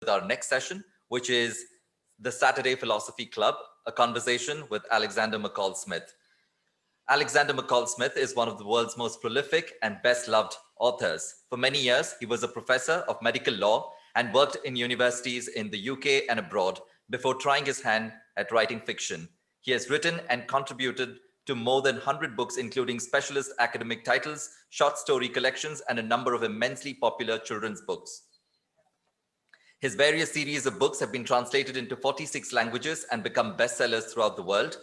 our next session, which is the Saturday Philosophy Club, a conversation with Alexander McCall Smith. Alexander McCall Smith is one of the world's most prolific and best-loved authors. For many years, he was a professor of medical law and worked in universities in the UK and abroad before trying his hand at writing fiction. He has written and contributed to more than 100 books, including specialist academic titles, short story collections, and a number of immensely popular children's books. His various series of books have been translated into 46 languages and become bestsellers throughout the world.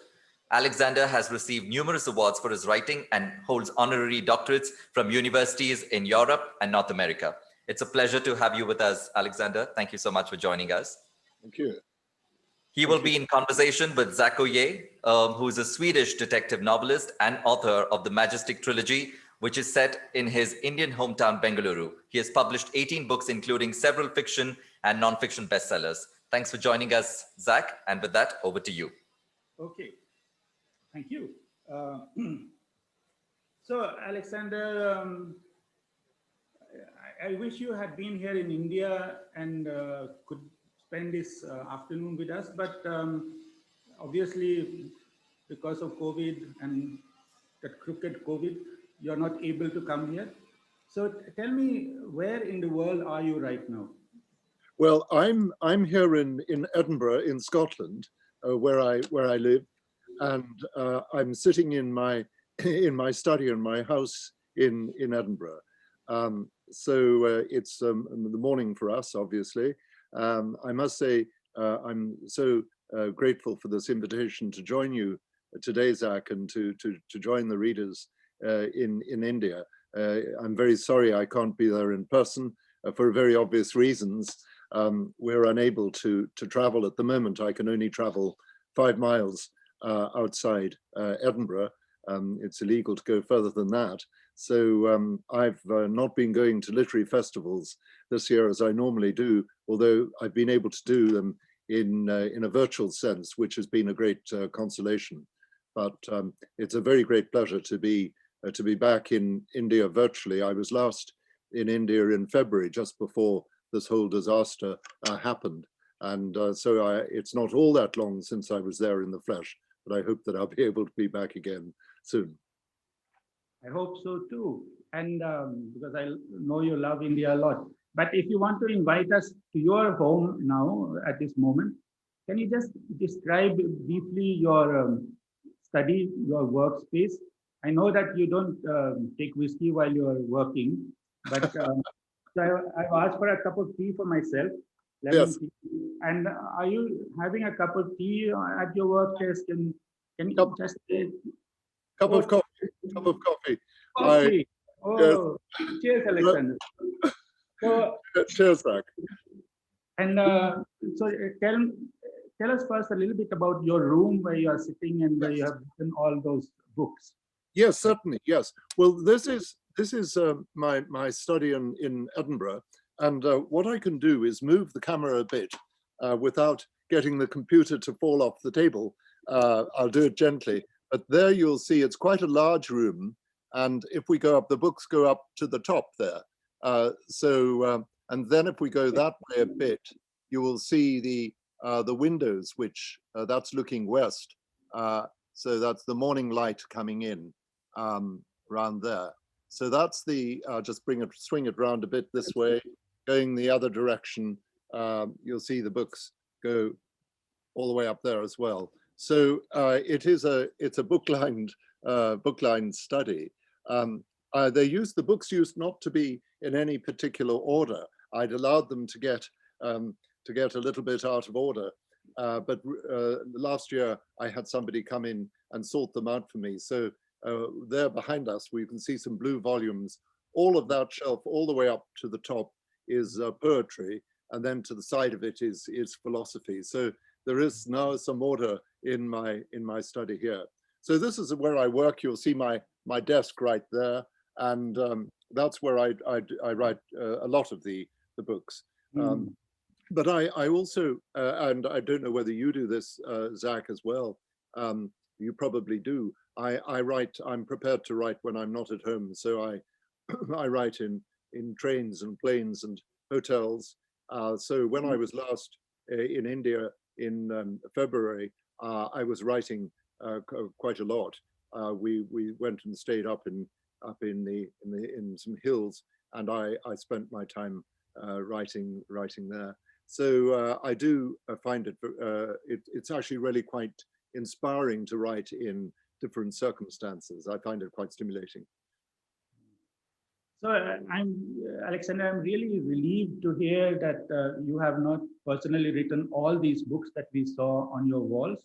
Alexander has received numerous awards for his writing and holds honorary doctorates from universities in Europe and North America. It's a pleasure to have you with us, Alexander. Thank you so much for joining us. Thank you. He will be in conversation with Zack Oye, who is a Swedish detective novelist and author of the Majestic Trilogy, which is set in his Indian hometown, Bengaluru. He has published 18 books, including several fiction and non-fiction bestsellers. Thanks for joining us, Zack. And with that, over to you. Okay, thank you. So, Alexander, I wish you had been here in India and could spend this afternoon with us, but obviously, because of COVID and that crooked COVID, you're not able to come here. So tell me, where in the world are you right now? Well, I'm here in Edinburgh, in Scotland, where I live, and I'm sitting in my study in my house in Edinburgh. So it's the morning for us, obviously. I must say I'm so grateful for this invitation to join you today, Zack, and to join the readers in India. I'm very sorry I can't be there in person for very obvious reasons. We're unable to travel at the moment. I can only travel 5 miles outside Edinburgh. It's illegal to go further than that. So I've not been going to literary festivals this year as I normally do, although I've been able to do them in a virtual sense, which has been a great consolation. But it's a very great pleasure to be back in India virtually. I was last in India in February, just before this whole disaster happened. And so it's not all that long since I was there in the flesh, but I hope that I'll be able to be back again soon. I hope so too. And because I know you love India a lot. But if you want to invite us to your home now at this moment, can you just describe briefly your study, your workspace? I know that you don't take whiskey while you're working, but so I've asked for a cup of tea for myself. Yes. Tea. And are you having a cup of tea at your workplace? Can you just Cup of coffee. Cup of coffee. Coffee. Oh, yes. Cheers, Alexander. So, cheers, Zack. And so tell us first a little bit about your room where you are sitting and where you have written all those books. Yes, certainly. Yes. Well, this is my study in Edinburgh, and what I can do is move the camera a bit without getting the computer to fall off the table. I'll do it gently. But there you'll see it's quite a large room, and if we go up, the books go up to the top there. And then if we go that way a bit, you will see the windows, which that's looking west. So that's the morning light coming in around there. So that's the just swing it round a bit this way, going the other direction. You'll see the books go all the way up there as well. So it's a book-lined study. The books used not to be in any particular order. I'd allowed them to get a little bit out of order, but last year I had somebody come in and sort them out for me. So there behind us, we can see some blue volumes. All of that shelf, all the way up to the top, is poetry, and then to the side of it is philosophy. So there is now some order in my study here. So this is where I work. You'll see my desk right there, and that's where I write a lot of the books. But I also, and I don't know whether you do this, Zack, as well. You probably do. I write. I'm prepared to write when I'm not at home. So I write in trains and planes and hotels, So when I was last in India in February, I was writing quite a lot. We went and stayed up in some hills, and I spent my time writing there. So I do find it's actually really quite inspiring to write in different circumstances. I find it quite stimulating. So Alexander, I'm really relieved to hear that you have not personally written all these books that we saw on your walls,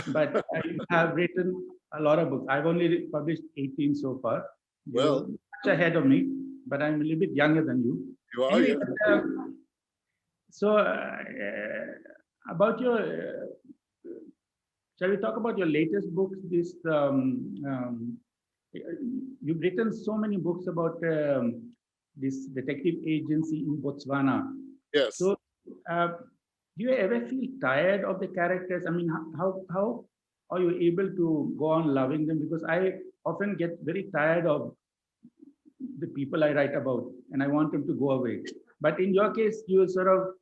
but you have written a lot of books. I've only published 18 so far. Well, you're much ahead of me, but I'm a little bit younger than you. you are, Anyway, yes. so about your, shall we talk about your latest books? You've written so many books about this detective agency in Botswana. Yes. So, do you ever feel tired of the characters? I mean, how are you able to go on loving them? Because I often get very tired of the people I write about, and I want them to go away. But in your case, you sort of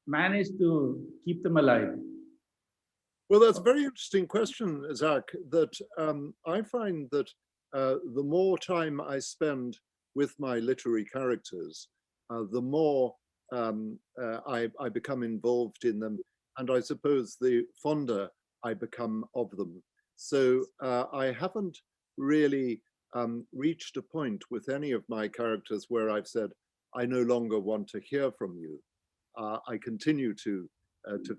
manage to keep them alive. Well, that's a very interesting question, Zach, that I find that the more time I spend with my literary characters, the more I become involved in them, and I suppose the fonder I become of them. So I haven't really reached a point with any of my characters where I've said, I no longer want to hear from you. I continue to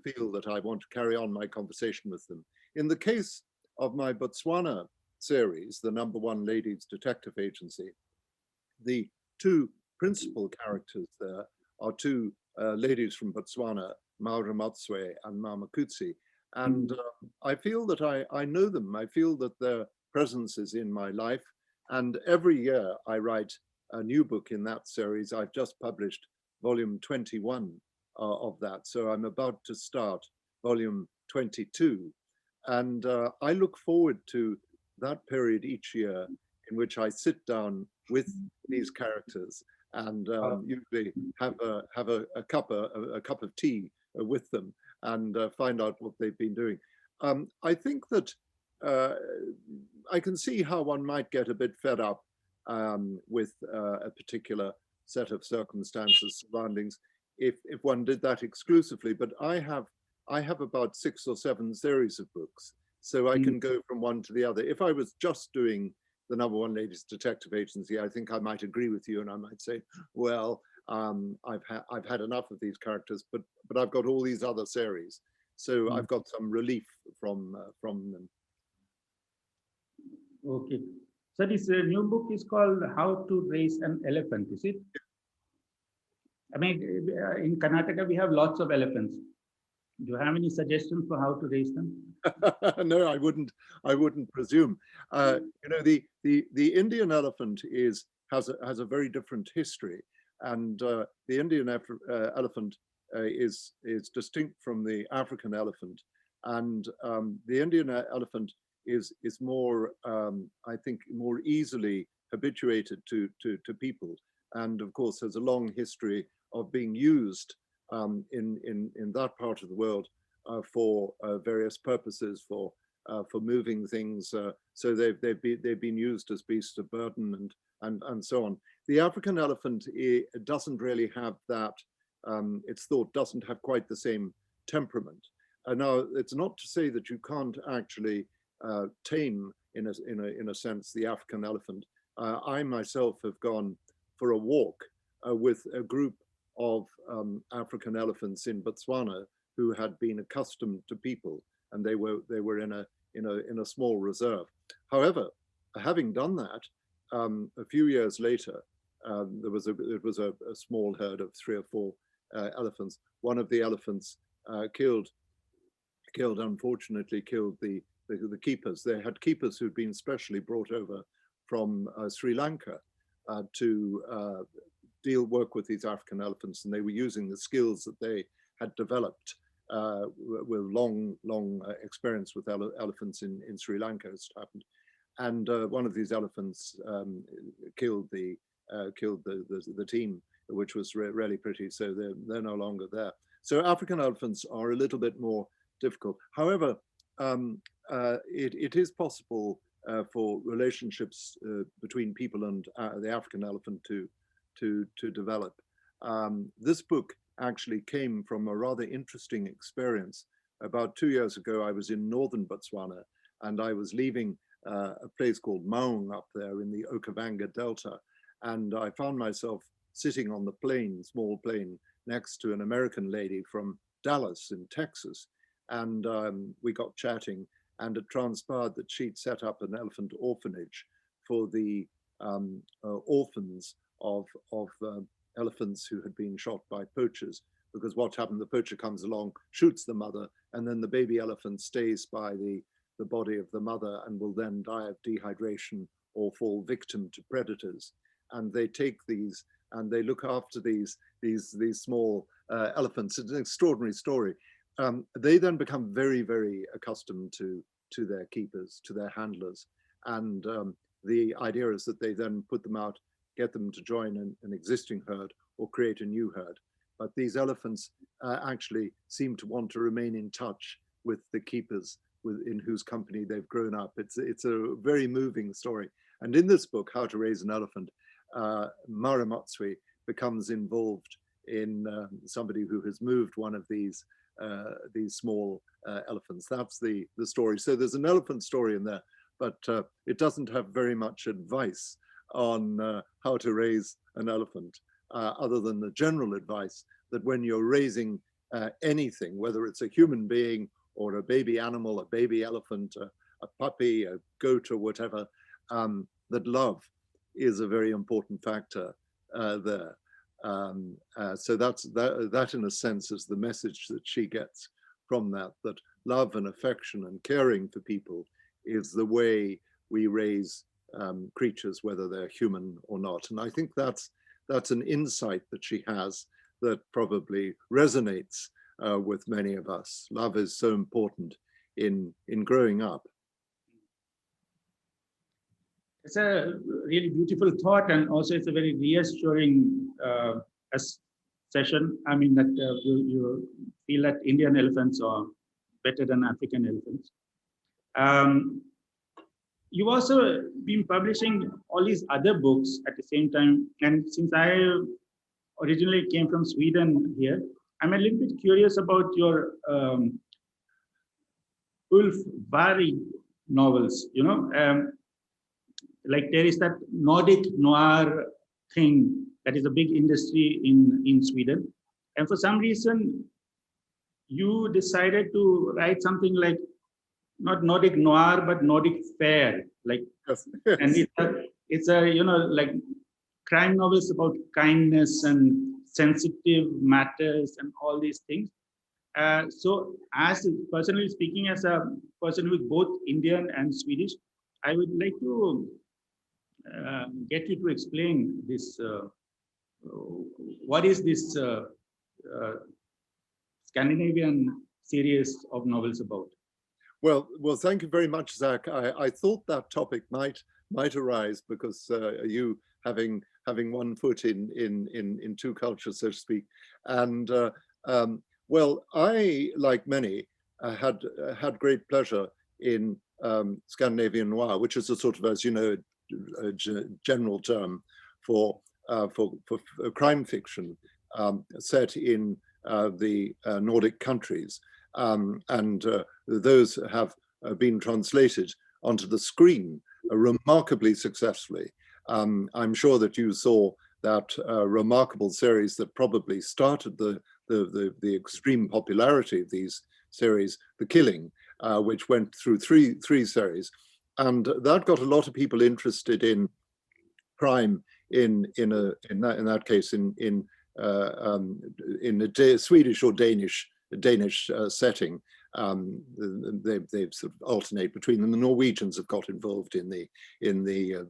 feel that I want to carry on my conversation with them. In the case of my Botswana series, the #1 Ladies Detective Agency, the two principal characters there are two ladies from Botswana, Maura Matswe and Mama Kutsi. And I feel that I know them. I feel that their presence is in my life. And every year I write a new book in that series. I've just published volume 21 of that. So I'm about to start volume 22. And I look forward to that period each year in which I sit down with these characters and usually have a cup of tea with them and find out what they've been doing. I think that I can see how one might get a bit fed up with a particular set of circumstances, surroundings, if one did that exclusively. But I have about 6 or 7 series of books, so I can go from one to the other. If I was just doing the #1 Ladies Detective Agency, I think I might agree with you, and I might say, well, I've had enough of these characters, but I've got all these other series, so I've got some relief from them. Okay. So this new book is called How to Raise an Elephant, is it? I mean, in Karnataka, we have lots of elephants. Do you have any suggestions for how to raise them? No, I wouldn't presume. You know, the Indian elephant has a very different history, and the Indian elephant is distinct from the African elephant, and the Indian elephant is more, I think, more easily habituated to people, and of course has a long history of being used in that part of the world for various purposes, for moving things. So they've been used as beasts of burden and so on. The African elephant doesn't really have that. It's thought doesn't have quite the same temperament. Now, it's not to say that you can't actually tame, in a sense, the African elephant. I myself have gone for a walk with a group of African elephants in Botswana who had been accustomed to people, and they were in a small reserve. However, having done that, a few years later, it was a small herd of 3 or 4 elephants. One of the elephants unfortunately killed the keepers. They had keepers who'd been specially brought over from Sri Lanka to work with these African elephants, and they were using the skills that they had developed with long experience with elephants in Sri Lanka, as it happened. And one of these elephants killed the team. which was really pretty. So they're no longer there. So African elephants are a little bit more difficult. However, it is possible for relationships between people and the African elephant to develop. This book actually came from a rather interesting experience. About 2 years ago, I was in northern Botswana, and I was leaving a place called Maung up there in the Okavango Delta, and I found myself sitting on the plane, small plane, next to an American lady from Dallas in Texas, and we got chatting, and it transpired that she'd set up an elephant orphanage for the orphans of elephants who had been shot by poachers, because what happened, the poacher comes along, shoots the mother, and then the baby elephant stays by the body of the mother and will then die of dehydration or fall victim to predators. And they take these and they look after these small elephants. It's an extraordinary story. They then become very, very accustomed to their keepers, to their handlers. And the idea is that they then put them out, get them to join an existing herd or create a new herd. But these elephants actually seem to want to remain in touch with the keepers in whose company they've grown up. It's a very moving story. And in this book, How to Raise an Elephant, Mara Matsui becomes involved in somebody who has moved one of these small elephants. That's the story. So there's an elephant story in there, but it doesn't have very much advice on how to raise an elephant, other than the general advice that when you're raising anything, whether it's a human being or a baby animal, a baby elephant, a puppy, a goat or whatever, that love is a very important factor there. So that in a sense is the message that she gets from that love and affection and caring for people is the way we raise creatures, whether they're human or not. And I think that's an insight that she has that probably resonates with many of us. Love is so important in growing up. It's a really beautiful thought, and also it's a very reassuring session. I mean that you feel that Indian elephants are better than African elephants. You've also been publishing all these other books at the same time, and since I originally came from Sweden here, I'm a little bit curious about your Ulf Varg novels. You know, like there is that Nordic Noir thing that is a big industry in Sweden, and for some reason you decided to write something like not Nordic Noir but Nordic Fair, like, Yes. and it's a you know, like crime novels about kindness and sensitive matters and all these things. So as personally speaking, as a person with both Indian and Swedish, I would like to get you to explain this. What is this Scandinavian series of novels about? Well, thank you very much, Zach. I thought that topic might arise because you having one foot in two cultures, so to speak, and well, I, like many, had great pleasure in Scandinavian noir, which is a sort of, as you know, a general term for crime fiction set in the Nordic countries. And those have been translated onto the screen remarkably successfully. I'm sure that you saw that remarkable series that probably started the extreme popularity of these series, The Killing, which went through three series, and that got a lot of people interested in crime in that case in a Swedish or Danish setting. They sort of alternate between them. The Norwegians have got involved in the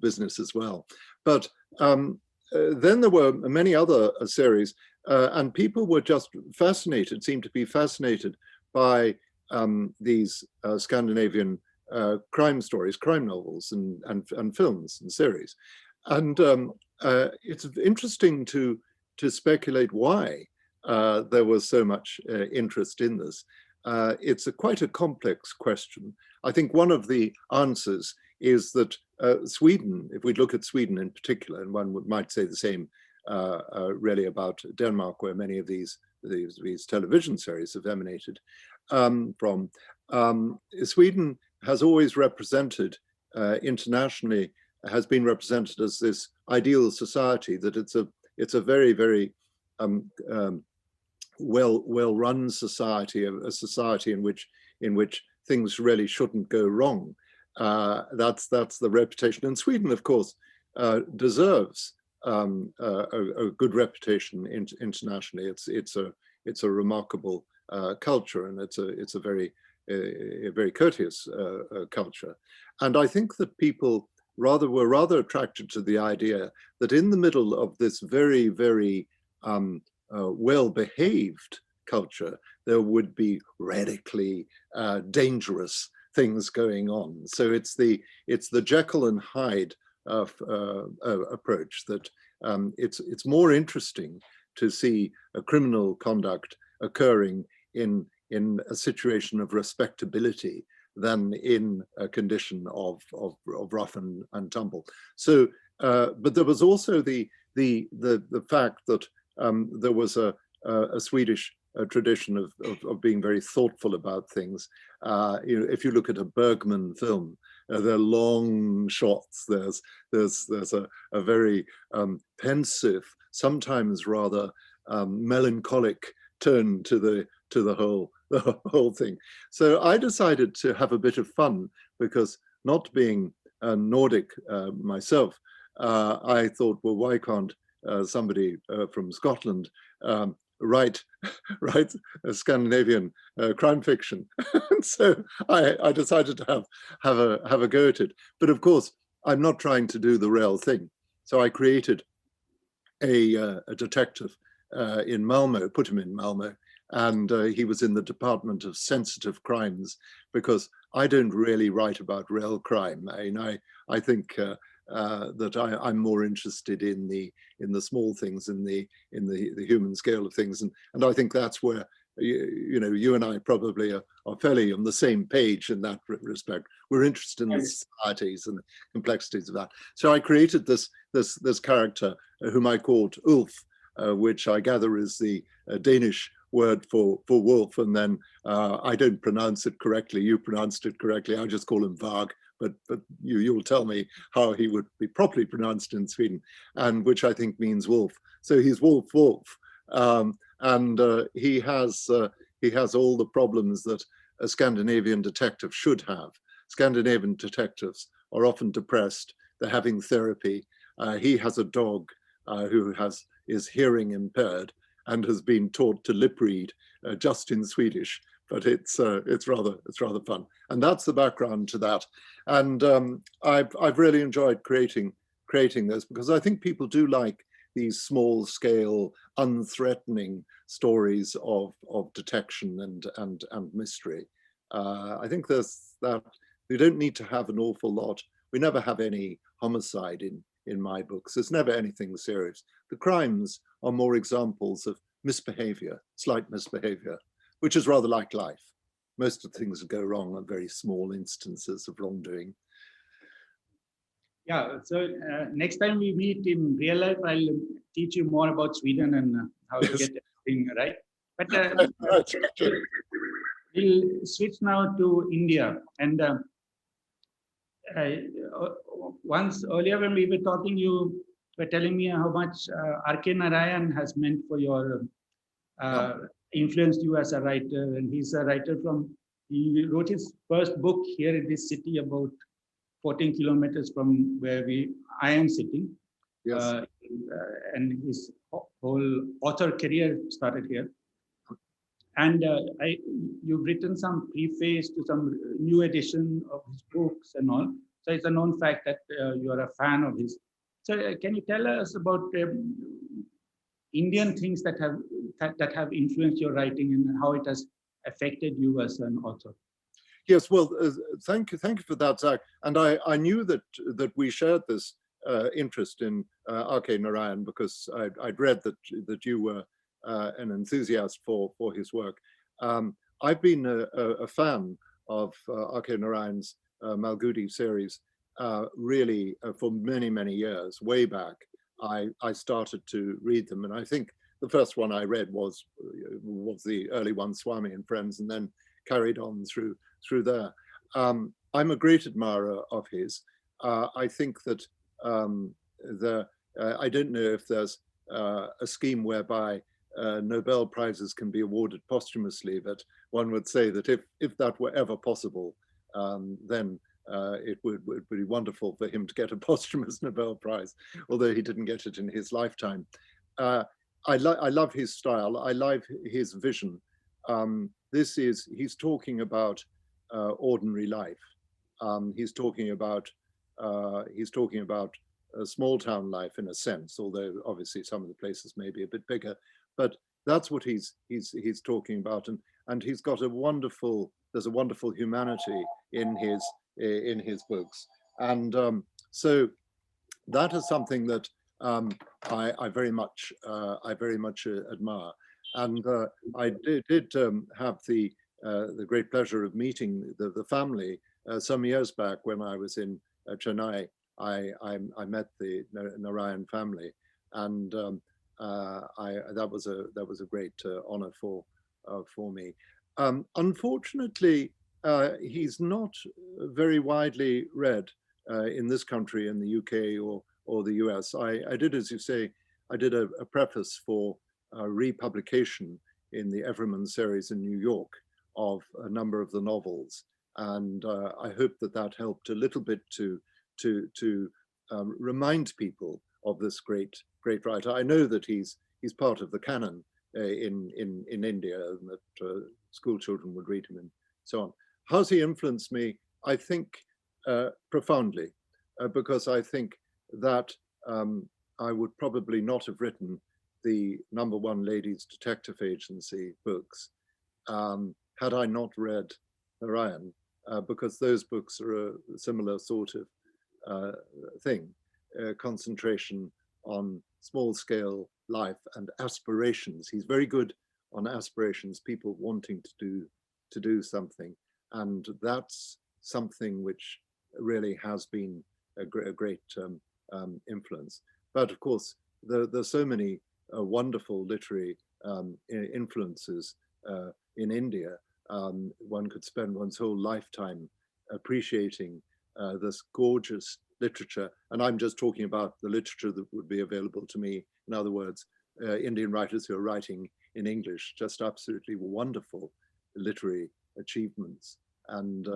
business as well. But then there were many other series, and people were just fascinated, seemed to be fascinated by these Scandinavian crime stories, crime novels, and films and series. And it's interesting to to speculate why there was so much interest in this. It's quite a complex question. I think one of the answers is that Sweden, if we look at Sweden in particular, and one might say the same really about Denmark, where many of these television series have emanated from, Sweden has always represented internationally, has been represented as this ideal society, that it's a very, very well-run society, a society in which things really shouldn't go wrong. That's the reputation. And Sweden, of course, deserves a good reputation internationally. It's a remarkable culture, and it's a very courteous culture. And I think that people were rather attracted to the idea that in the middle of this very, very well-behaved culture, there would be radically dangerous things going on. So it's the Jekyll and Hyde approach, that it's more interesting to see a criminal conduct occurring in a situation of respectability than in a condition of rough and tumble. So, but there was also the fact that there was a Swedish tradition of being very thoughtful about things. If you look at a Bergman film, there are long shots. There's a very pensive, sometimes rather melancholic turn to the whole thing. So I decided to have a bit of fun, because not being Nordic myself, I thought, well, why can't somebody from Scotland write a Scandinavian crime fiction? And so I decided to have a go at it. But of course, I'm not trying to do the real thing. So I created a detective in Malmo, put him in Malmo, and he was in the Department of Sensitive Crimes, because I don't really write about real crime. I think that I'm more interested in the small things, in the human scale of things, and I think that's where you and I probably are fairly on the same page in that respect. We're interested in the societies and the complexities of that. So I created this character whom I called Ulf, which I gather is the Danish word for wolf, and then I don't pronounce it correctly. You pronounced it correctly. I just call him Vag, but you'll tell me how he would be properly pronounced in Sweden, and which I think means wolf. So he's Wolf, and he has all the problems that a Scandinavian detective should have. Scandinavian detectives are often depressed. They're having therapy. He has a dog who is hearing impaired and has been taught to lip read just in Swedish, but it's rather fun. And that's the background to that. And I've really enjoyed creating this, because I think people do like these small scale, unthreatening stories of detection and mystery. I think there's that. You don't need to have an awful lot. We never have any homicide in my books. There's never anything serious. The crimes are more examples of misbehavior, slight misbehavior, which is rather like life. Most of the things that go wrong are very small instances of wrongdoing. Yeah, so next time we meet in real life, I'll teach you more about Sweden and how to get everything right. But we'll switch now to India. And once earlier when we were talking, you were telling me how much R.K. Narayan has meant for your, influenced you as a writer. And he's a writer he wrote his first book here in this city, about 14 kilometers from where I am sitting. Yes. And his whole author career started here. And you've written some preface to some new edition of his books and all. So it's a known fact that you are a fan of his. So can you tell us about Indian things that have influenced your writing and how it has affected you as an author? Yes, well, thank you for that, Zach. And I knew that we shared this interest in R.K. Narayan because I'd read that you were an enthusiast for his work. I've been a fan of R.K. Narayan's Malgudi series really for many years. Way back, I started to read them, and I think the first one I read was the early one, Swami and Friends, and then carried on through there. I'm a great admirer of his. I think that I don't know if there's a scheme whereby Nobel Prizes can be awarded posthumously, but one would say that if that were ever possible, then it would be wonderful for him to get a posthumous Nobel Prize, although he didn't get it in his lifetime. I love his style. I love his vision. He's talking about ordinary life. He's talking about small town life in a sense, although obviously some of the places may be a bit bigger. But that's what he's talking about, and he's got there's a wonderful humanity in his books, and so that is something that I very much admire. And I did have the great pleasure of meeting the family some years back when I was in Chennai. I met the Narayan family, and that was a great honor for me. Unfortunately, he's not very widely read in this country, in the UK or the US. I did, as you say, I did a preface for republication in the Everyman series in New York of a number of the novels, and I hope that helped a little bit to remind people of this great writer. I know that he's part of the canon in India, and that school children would read him and so on. How's he influenced me? I think profoundly, because I think that I would probably not have written the #1 Ladies Detective Agency books had I not read Narayan, because those books are a similar sort of thing, concentration on small scale life and aspirations. He's very good on aspirations, people wanting to do something, and that's something which really has been a great influence. But of course, there's so many wonderful literary influences in India. One could spend one's whole lifetime appreciating this gorgeous literature, and I'm just talking about the literature that would be available to me. In other words, Indian writers who are writing in English, just absolutely wonderful literary achievements. And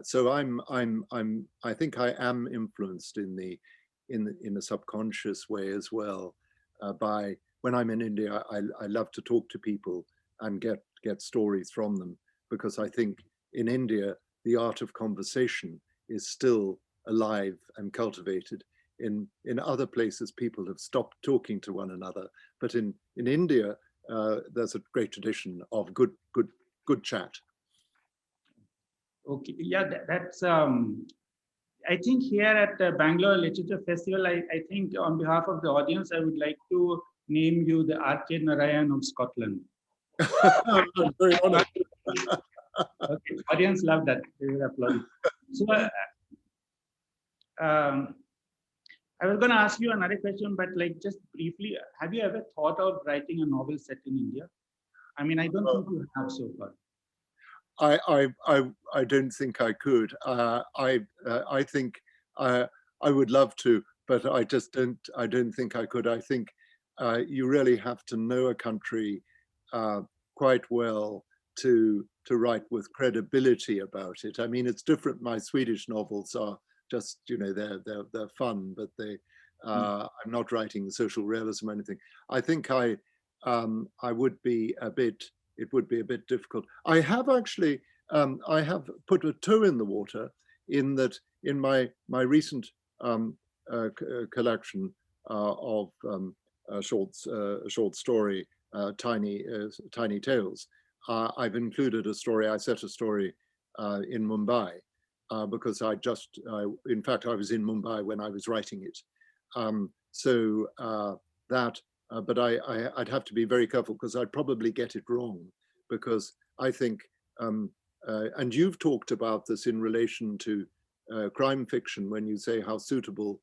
so I think I am influenced in a subconscious way as well by, when I'm in India, I love to talk to people and get stories from them, because I think in India the art of conversation is still alive and cultivated. In other places people have stopped talking to one another, but in India there's a great tradition of good chat. Okay, yeah, that's I think here at the Bangalore Literature Festival, I think on behalf of the audience, I would like to name you the R.K. Narayan of Scotland. I'm very honored. Okay, audience love that. They will applaud. So I was going to ask you another question, but like just briefly, have you ever thought of writing a novel set in India? I mean, I don't think you have so far. I don't think I could. I think I would love to, but I don't think I could. I think you really have to know a country quite well to write with credibility about it. I mean, it's different. My Swedish novels are just, they're fun, but I'm not writing social realism or anything. I think I would be a bit. It would be a bit difficult. I have actually, I have put a toe in the water in that in my recent collection of short story, Tiny Tales. I've included a story. I set a story in Mumbai, because in fact, I was in Mumbai when I was writing it. But I'd have to be very careful because I'd probably get it wrong, because I think, and you've talked about this in relation to crime fiction when you say how suitable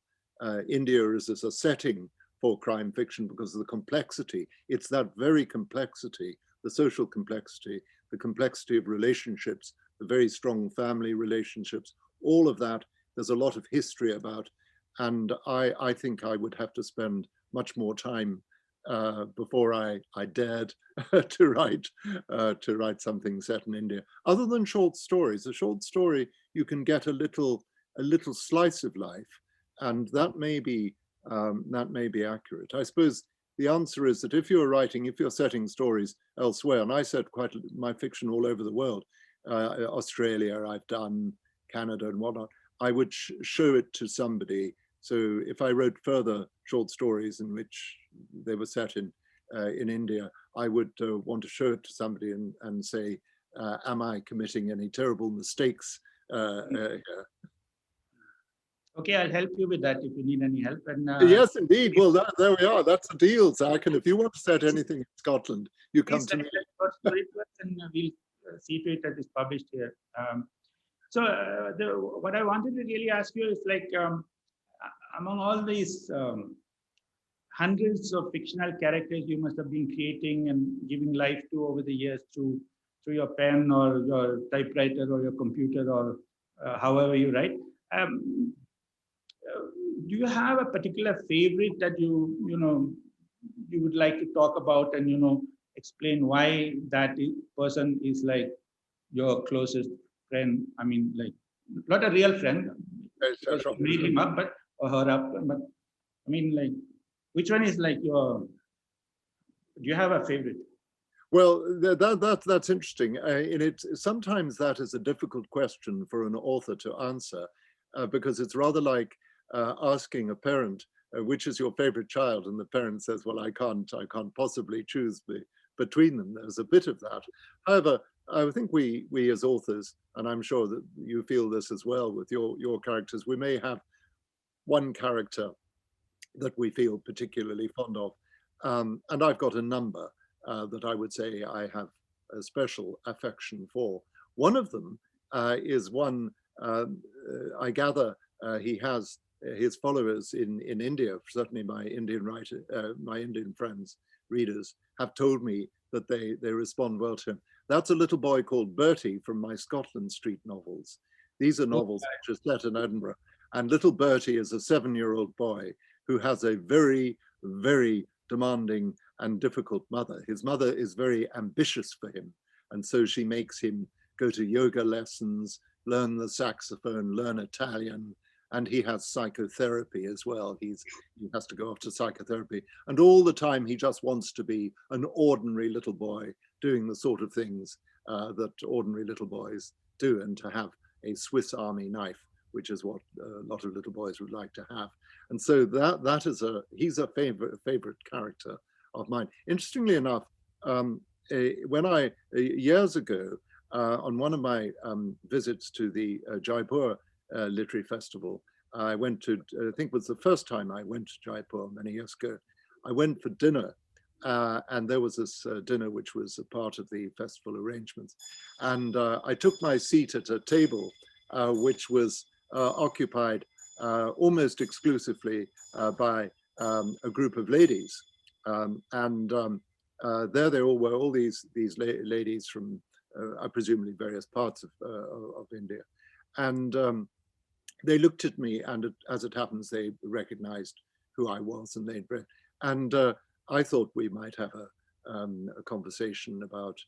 India is as a setting for crime fiction because of the complexity. It's that very complexity, the social complexity, the complexity of relationships, the very strong family relationships, all of that, there's a lot of history about. And I think I would have to spend much more time before I dared to write something set in India. Other than short stories, a short story, you can get a little slice of life, and that may be accurate. I suppose the answer is that if you're setting stories elsewhere, and I set my fiction all over the world, Australia, I've done Canada and whatnot, I would show it to somebody. So if I wrote further short stories in which they were set in India, I would want to show it to somebody and say, am I committing any terrible mistakes here? Okay, I'll help you with that if you need any help. And yes, indeed. Well, there we are. That's the deal, Zach. And if you want to set anything in Scotland, you come to me. And we'll see to it that it's published here. What I wanted to really ask you is, like, among all these hundreds of fictional characters you must have been creating and giving life to over the years through your pen or your typewriter or your computer or however you write. Do you have a particular favorite that you would like to talk about and explain why that person is like your closest friend? I mean, like, not a real friend, because you made him up, or her up, but I mean, like, which one is like do you have a favorite? Well, that's interesting. Sometimes that is a difficult question for an author to answer, because it's rather like asking a parent, which is your favorite child? And the parent says, well, I can't possibly choose between them. There's a bit of that. However, I think we as authors, and I'm sure that you feel this as well with your characters, we may have one character that we feel particularly fond of. And I've got a number that I would say I have a special affection for. One of them is one, I gather he has his followers in India, certainly my Indian friends, readers, have told me that they respond well to him. That's a little boy called Bertie from my Scotland Street novels. These are novels which are set in Edinburgh. And little Bertie is a 7-year-old boy who has a very, very demanding and difficult mother. His mother is very ambitious for him. And so she makes him go to yoga lessons, learn the saxophone, learn Italian, and he has psychotherapy as well. He has to go off to psychotherapy. And all the time he just wants to be an ordinary little boy doing the sort of things that ordinary little boys do, and to have a Swiss Army knife, which is what a lot of little boys would like to have. And so he's a favorite character of mine. Interestingly enough, when years ago, on one of my visits to the Jaipur Literary Festival, I went to, I think it was the first time I went to Jaipur many years ago. I went for dinner, and there was this dinner which was a part of the festival arrangements. And I took my seat at a table which was occupied almost exclusively by a group of ladies. There they all were, all these ladies from presumably various parts of India. And they looked at me, and as it happens, they recognized who I was, and they'd read. And I thought we might have a conversation about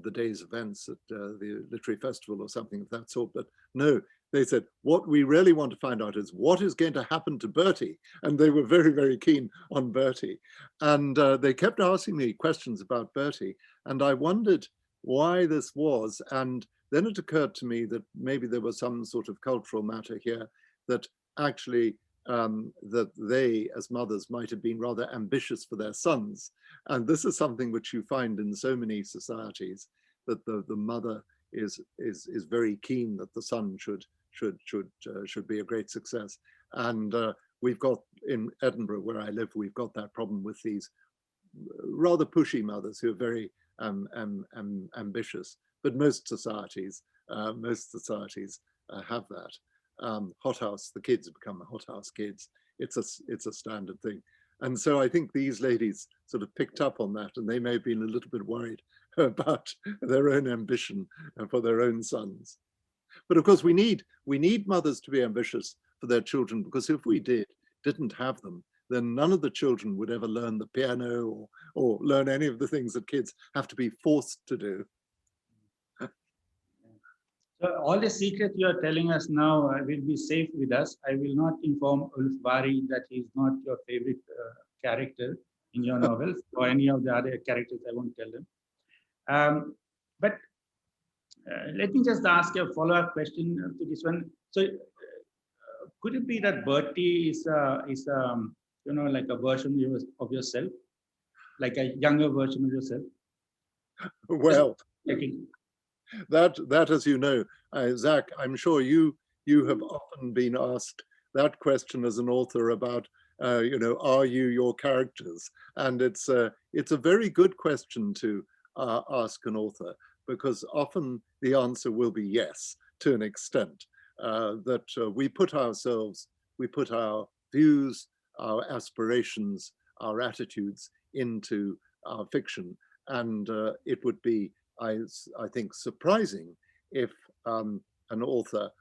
the day's events at the literary festival or something of that sort. But no, they said, what we really want to find out is what is going to happen to Bertie. And they were very, very keen on Bertie. And they kept asking me questions about Bertie. And I wondered why this was. And then it occurred to me that maybe there was some sort of cultural matter here, that actually that they, as mothers, might have been rather ambitious for their sons. And this is something which you find in so many societies, that the mother is very keen that the son should should be a great success. And we've got in Edinburgh, where I live, we've got that problem with these rather pushy mothers who are very ambitious. But most societies have that. Hothouse, the kids become the hothouse kids. It's a standard thing. And so I think these ladies sort of picked up on that, and they may have been a little bit worried about their own ambition for their own sons. But of course, we need mothers to be ambitious for their children, because if we didn't have them, then none of the children would ever learn the piano or learn any of the things that kids have to be forced to do. So all the secrets you are telling us now will be safe with us. I will not inform Ulf Bari that he is not your favorite character in your novels, or any of the other characters. I won't tell them. But let me just ask a follow-up question to this one. So could it be that Bertie is like a version of yourself, like a younger version of yourself? Well, that, as you know, Zach, I'm sure you have often been asked that question as an author about, are you your characters? And it's a very good question to ask an author, because often the answer will be yes, to an extent, that we put our views, our aspirations, our attitudes into our fiction. And it would be, I think, surprising if an author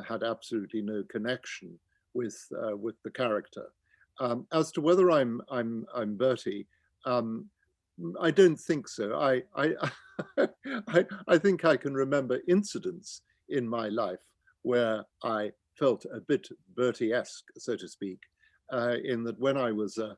had absolutely no connection with the character. As to whether I'm Bertie, I don't think so. I think I can remember incidents in my life where I felt a bit Bertie-esque, so to speak, in that when I was a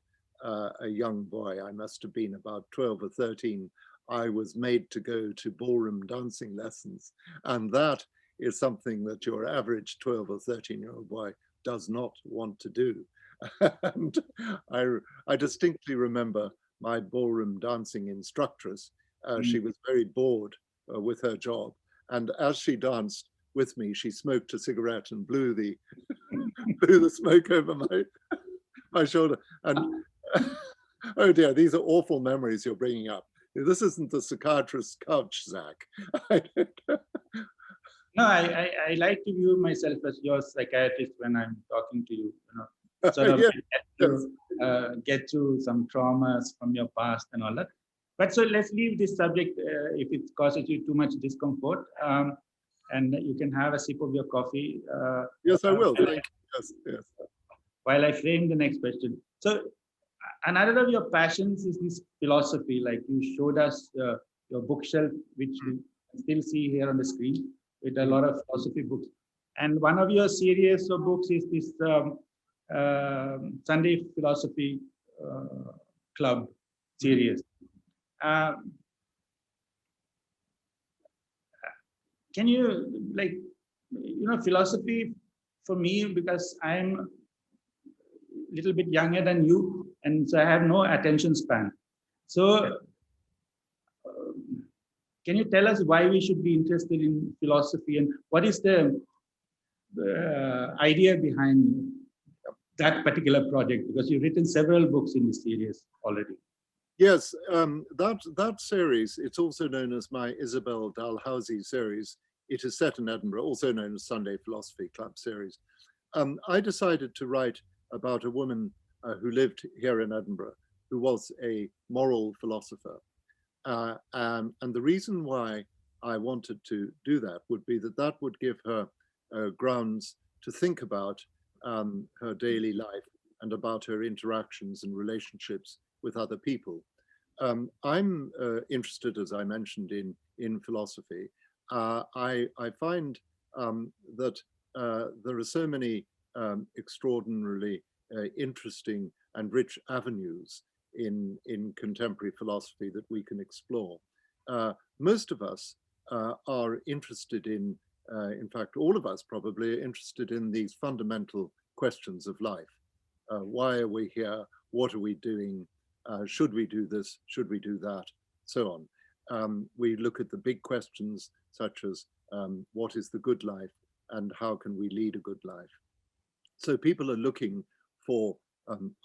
young boy, I must have been about 12 or 13, I was made to go to ballroom dancing lessons. And that is something that your average 12 or 13-year-old boy does not want to do. And I distinctly remember my ballroom dancing instructress. She was very bored with her job. And as she danced with me, she smoked a cigarette and blew the smoke over my shoulder. And oh dear, these are awful memories you're bringing up. This isn't the psychiatrist's couch, Zach. No, I like to view myself as your psychiatrist when I'm talking to you. Sort of get through some traumas from your past and all that. But so let's leave this subject if it causes you too much discomfort. And you can have a sip of your coffee. Yes, I will. Thank you. Yes. While I frame the next question. So another of your passions is this philosophy. Like you showed us your bookshelf, which you still see here on the screen, with a lot of philosophy books. And one of your series of books is this Sunday Philosophy Club series. Can you, philosophy for me, because I'm a little bit younger than you, and so I have no attention span. So can you tell us why we should be interested in philosophy, and what is the idea behind that particular project? Because you've written several books in this series already. Yes, that series, it's also known as my Isabel Dalhousie series. It is set in Edinburgh, also known as Sunday Philosophy Club series. I decided to write about a woman who lived here in Edinburgh, who was a moral philosopher. And the reason why I wanted to do that would be that would give her grounds to think about her daily life and about her interactions and relationships with other people. I'm interested, as I mentioned, in philosophy. I find that there are so many extraordinarily interesting and rich avenues in contemporary philosophy that we can explore. Most of us are interested in fact, all of us probably are interested in these fundamental questions of life. Why are we here? What are we doing? Should we do this? Should we do that? So on. We look at the big questions such as what is the good life and how can we lead a good life. So people are looking for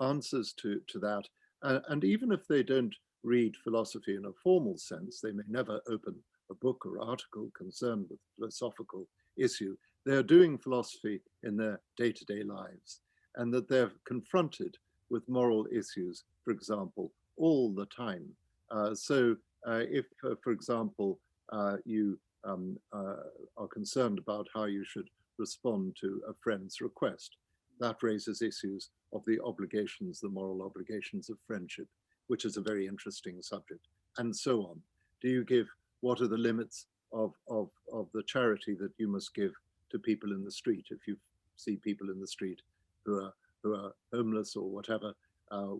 answers to that. And even if they don't read philosophy in a formal sense, they may never open a book or article concerned with philosophical issue. They're doing philosophy in their day-to-day lives, and that they're confronted with moral issues, for example, all the time. If, for example, you are concerned about how you should respond to a friend's request, that raises issues of the obligations, the moral obligations of friendship, which is a very interesting subject, and so on. Do you give, what are the limits of the charity that you must give to people in the street? If you see people in the street who are homeless or whatever,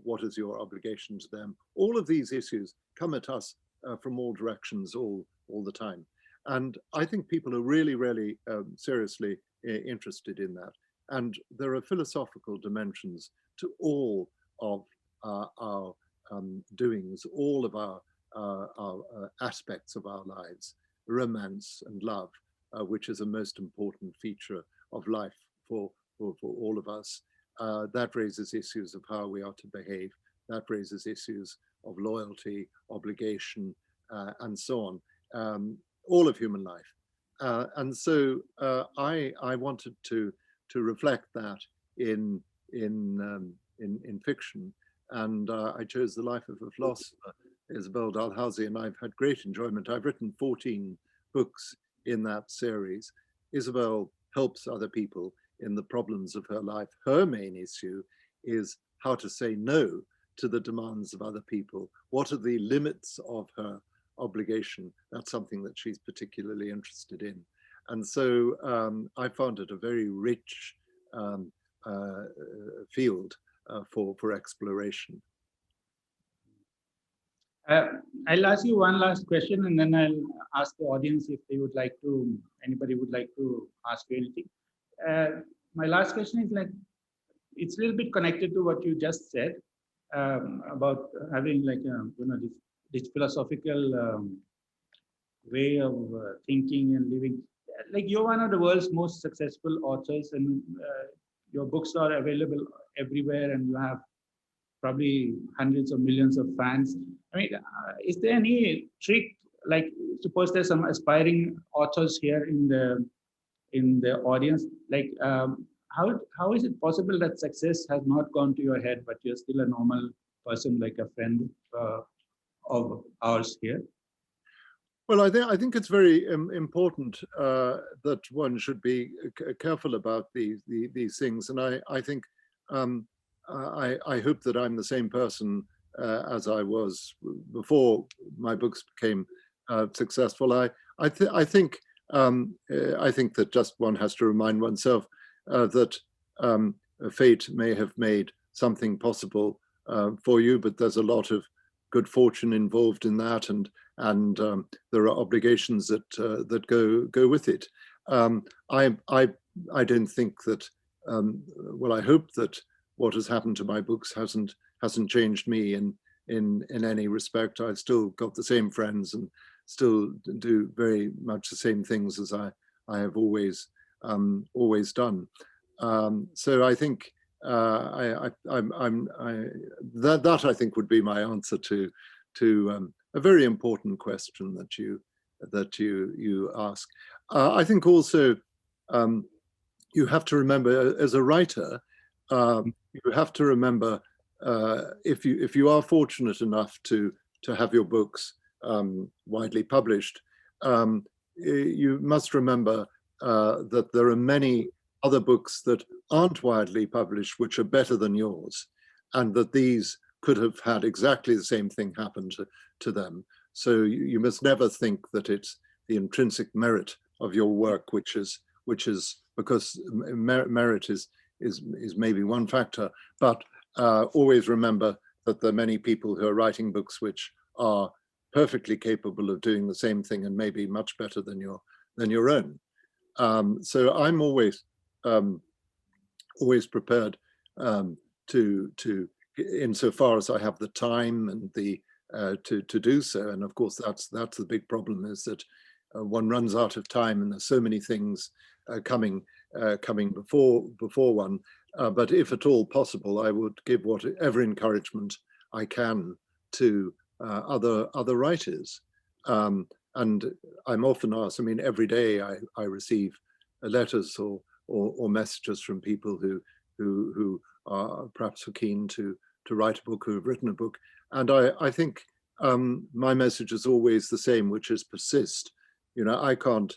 what is your obligation to them? All of these issues come at us from all directions all the time. And I think people are really seriously interested in that. And there are philosophical dimensions to all of our doings, all of our aspects of our lives, romance and love, which is a most important feature of life for all of us. That raises issues of how we are to behave. That raises issues of loyalty, obligation, and so on, all of human life. And so I wanted to reflect that in fiction, and I chose The Life of a Philosopher, Isabel Dalhousie, and I've had great enjoyment. I've written 14 books in that series. Isabel helps other people in the problems of her life. Her main issue is how to say no to the demands of other people. What are the limits of her obligation? That's something that she's particularly interested in. And so I found it a very rich field for exploration. I'll ask you one last question, and then I'll ask the audience if they would like to, anybody would like to ask you anything. My last question is like, it's a little bit connected to what you just said about having like, this philosophical way of thinking and living. Like, you're one of the world's most successful authors, and your books are available everywhere, and you have probably hundreds of millions of fans. I mean, is there any trick, like suppose there's some aspiring authors here in the audience, like how is it possible that success has not gone to your head, but you're still a normal person, like a friend of ours here? Well, I think it's very important that one should be careful about these things, and I think I hope that I'm the same person as I was before my books became successful. I think that just one has to remind oneself that fate may have made something possible for you, but there's a lot of good fortune involved in that, and there are obligations that go with it. I don't think that. Well, I hope that what has happened to my books hasn't changed me in any respect. I've still got the same friends and still do very much the same things as I have always done. So I think that I think would be my answer to a very important question that you ask. I think also you have to remember, as a writer, you have to remember, if you are fortunate enough to have your books widely published, you must remember that there are many other books that aren't widely published which are better than yours, and that these could have had exactly the same thing happen to them. So you must never think that it's the intrinsic merit of your work which is because merit is maybe one factor, but always remember that there are many people who are writing books which are perfectly capable of doing the same thing and maybe much better than your own. So I'm always prepared to insofar as I have the time and to do so. And of course, that's the big problem, is that one runs out of time, and there's so many things coming before one. But if at all possible, I would give whatever encouragement I can to other writers. And I'm often asked, I mean, every day I receive letters or messages from people who are perhaps keen to write a book, who have written a book. And I think my message is always the same, which is persist. You know, I can't,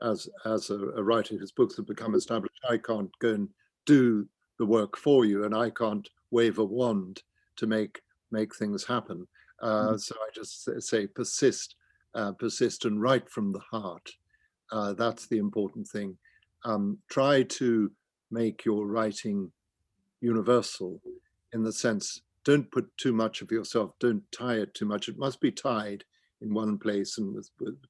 as a writer whose books have become established, I can't go and do the work for you, and I can't wave a wand to make things happen. So I just say persist, persist and write from the heart. That's the important thing. Try to make your writing universal, in the sense, don't put too much of yourself, don't tie it too much. It must be tied in one place and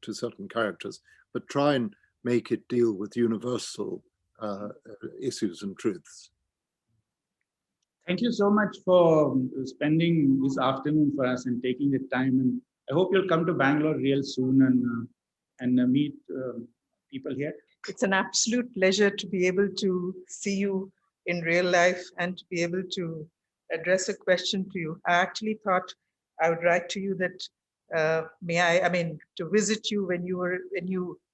to certain characters, but try and make it deal with universal issues and truths. Thank you so much for spending this afternoon for us and taking the time. And I hope you'll come to Bangalore real soon and meet people here. It's an absolute pleasure to be able to see you in real life and to be able to address a question to you. I actually thought I would write to you that to visit you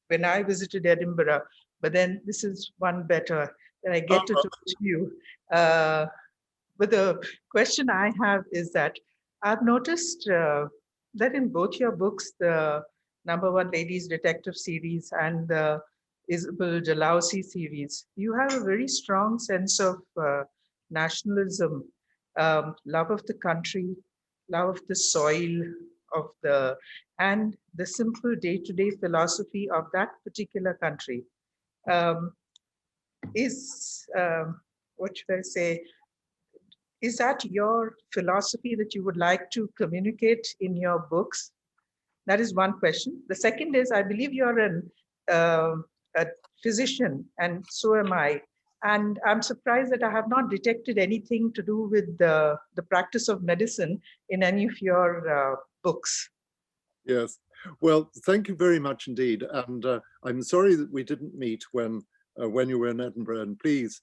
when I visited Edinburgh, but then this is one better that I get to talk to you. But the question I have is that I've noticed that in both your books, the #1 Ladies Detective series and the Isabel Jalhousie series, you have a very strong sense of nationalism, love of the country, love of the soil, and the simple day-to-day philosophy of that particular country. What should I say? Is that your philosophy that you would like to communicate in your books? That is one question. The second is, I believe you're a physician, and so am I. And I'm surprised that I have not detected anything to do with the practice of medicine in any of your books. Yes, well, thank you very much indeed. And I'm sorry that we didn't meet when you were in Edinburgh. And please,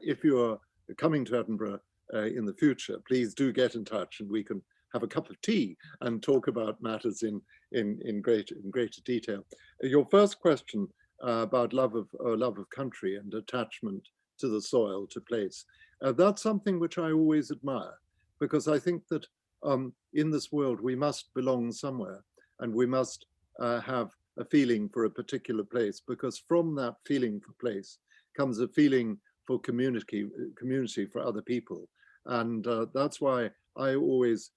if you are coming to Edinburgh in the future, please do get in touch and we can have a cup of tea and talk about matters in greater detail. Your first question about love of country and attachment to the soil, to place, that's something which I always admire, because I think that in this world we must belong somewhere, and we must have a feeling for a particular place, because from that feeling for place comes a feeling for community for other people. And that's why I always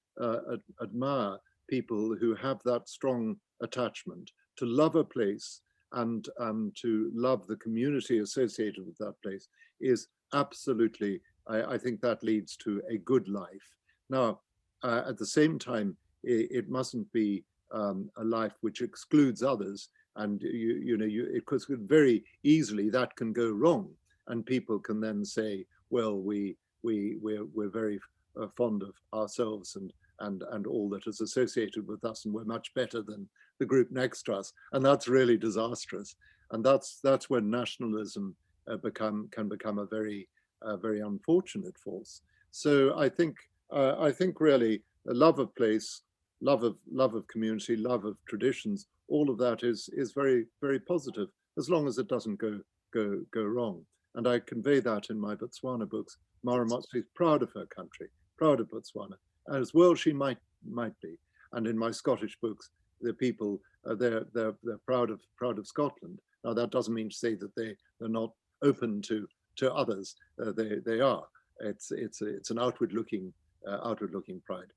admire people who have that strong attachment to love a place and to love the community associated with that place is absolutely, I think that leads to a good life. Now, at the same time, it mustn't be a life which excludes others, and because very easily that can go wrong, and people can then say, well, we're very fond of ourselves and all that is associated with us, and we're much better than the group next to us, and that's really disastrous. And that's when nationalism can become a very unfortunate force. So I think really a love of place, love of community, love of traditions, all of that is very, very positive, as long as it doesn't go wrong. And I convey that in my Botswana books. Mara Motsi is proud of her country, proud of Botswana, as well she might be. And in my Scottish books, the people they're proud of Scotland. Now that doesn't mean to say that they're not open to others. They are. It's an outward-looking pride.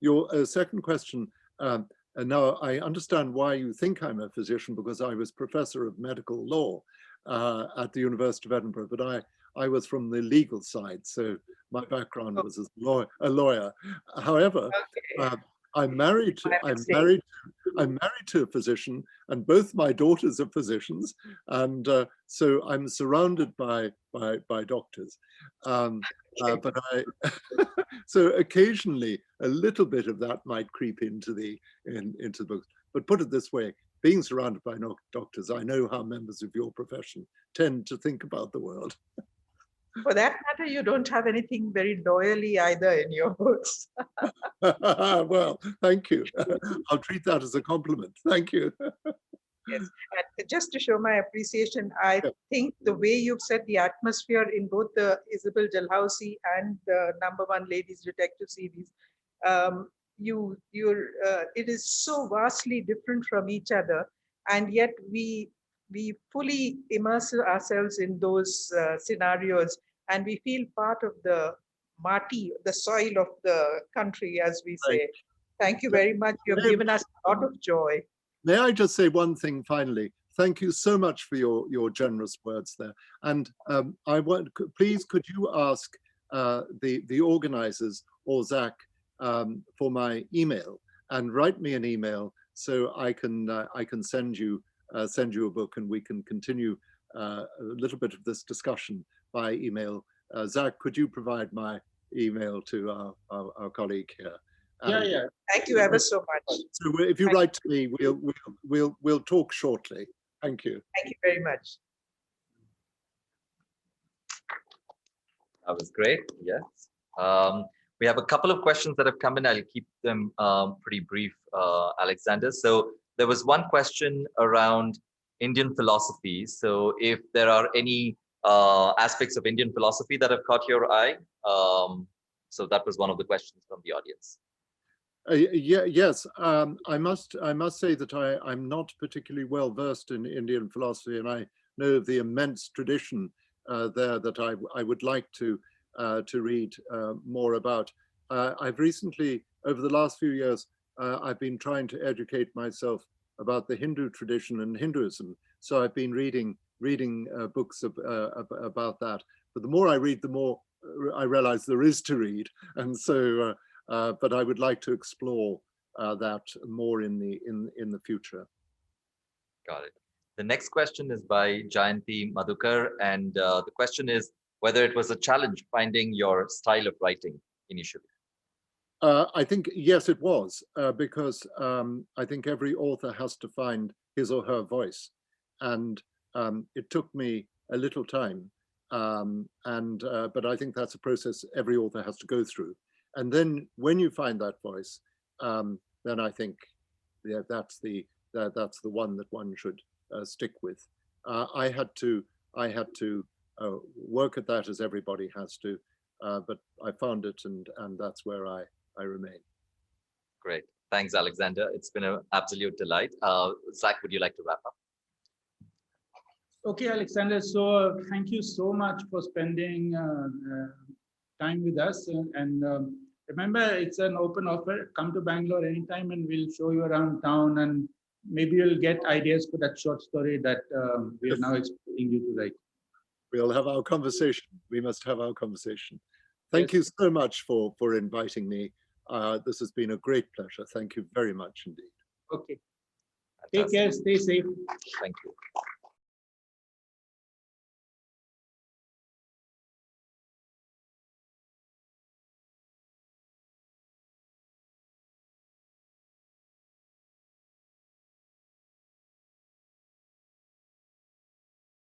Your second question. Now I understand why you think I'm a physician, because I was professor of medical law at the University of Edinburgh, but I was from the legal side, so my background was as a lawyer. However, I'm married to a physician, and both my daughters are physicians, and so I'm surrounded by doctors. But so occasionally a little bit of that might creep into the books. But put it this way: being surrounded by doctors, I know how members of your profession tend to think about the world. For that matter, you don't have anything very loyally either in your books. Well, thank you. I'll treat that as a compliment. Thank you. Yes, and just to show my appreciation, I Yeah. think the way you've set the atmosphere in both the Isabel Dalhousie and the #1 Ladies Detective series, it is so vastly different from each other, and yet we fully immerse ourselves in those scenarios, and we feel part of the Mati, the soil of the country, as we say. Right. Thank you very much. You've given us a lot of joy. May I just say one thing finally? Thank you so much for your generous words there. And please, could you ask the organizers or Zach for my email and write me an email so I can send you a book and we can continue a little bit of this discussion by email. Zach, could you provide my email to our colleague here? Yeah. Thank you ever so much. So if you write to me, we'll talk shortly. Thank you. Thank you very much. That was great. Yes. We have a couple of questions that have come in. I'll keep them pretty brief, Alexander. So there was one question around Indian philosophy. So if there are any aspects of Indian philosophy that have caught your eye. So that was one of the questions from the audience. Yes, I must say that I'm not particularly well versed in Indian philosophy, and I know of the immense tradition there that I would like to read more about. I've recently, over the last few years, I've been trying to educate myself about the Hindu tradition and Hinduism. So I've been reading books about that. But the more I read, the more I realize there is to read, and so. But I would like to explore that more in the future. Got it. The next question is by Jayanti Madhukar, and the question is whether it was a challenge finding your style of writing initially. I think yes, it was because I think every author has to find his or her voice, and it took me a little time, but I think that's a process every author has to go through. And then when you find that voice, then I think that's the one that one should stick with. I had to work at that as everybody has to, but I found it, and that's where I remain. Great. Thanks, Alexander. It's been an absolute delight. Zach, would you like to wrap up? Okay, Alexander. So thank you so much for spending time with us, and remember, it's an open offer. Come to Bangalore anytime and we'll show you around town, and maybe you'll get ideas for that short story that we are now expecting you to write. We'll have our conversation. We must have our conversation. Thank you so much for inviting me. This has been a great pleasure. Thank you very much indeed. Okay. Fantastic. Take care. Stay safe. Thank you.